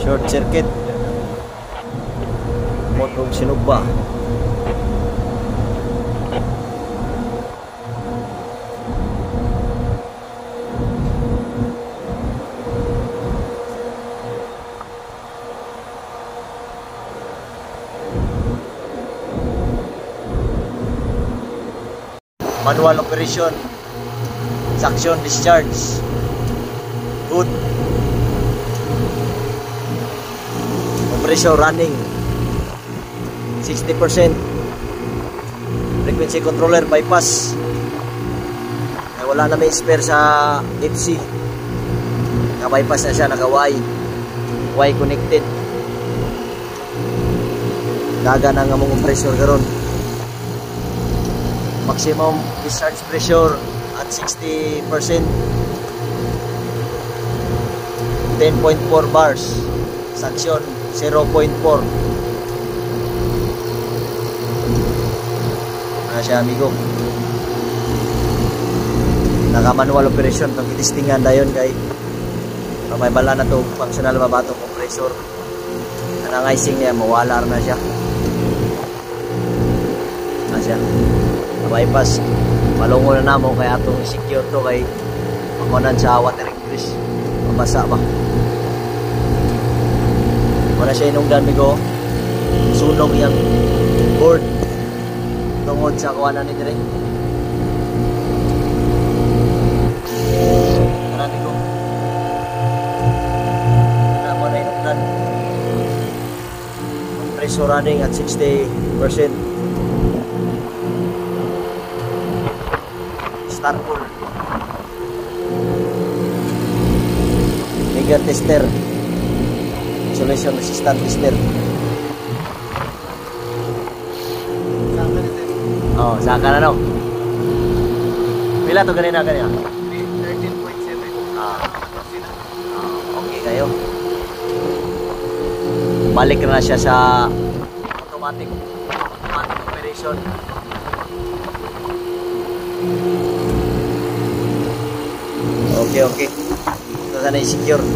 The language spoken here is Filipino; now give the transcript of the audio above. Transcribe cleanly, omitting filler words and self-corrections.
Short circuit. Motor sinugba. Manual operation. Suction discharge. Good. Pressure running 60%. Frequency controller bypass. Ay, wala na may spare sa FC. Naka-bypass na siya, naka-Y. Y connected. Daga na nga mong pressure karon. Maximum discharge pressure at 60%. 10.4 bars. Suction 0.4. Siya amigo, naka manual operation pag itistingan dayon kay may bala na to functional ba bato compressor nanangaising niya mawala na siya bypass malungo na namo kay atong secure to kay makunan sa water increase mabasa ba wala siya inungdan amigo sunog yung board tungod sa kawanan ni dire. Marami ko. Namo na inuklan. Pressure running at 60%. Start pull. Trigger tester. Isolation resistant tester. Oh, saka na no. Pila to ganina? 13.7. Okay kayo. Balik na siya sa automatic operation. Okay. Ito sana i-secure.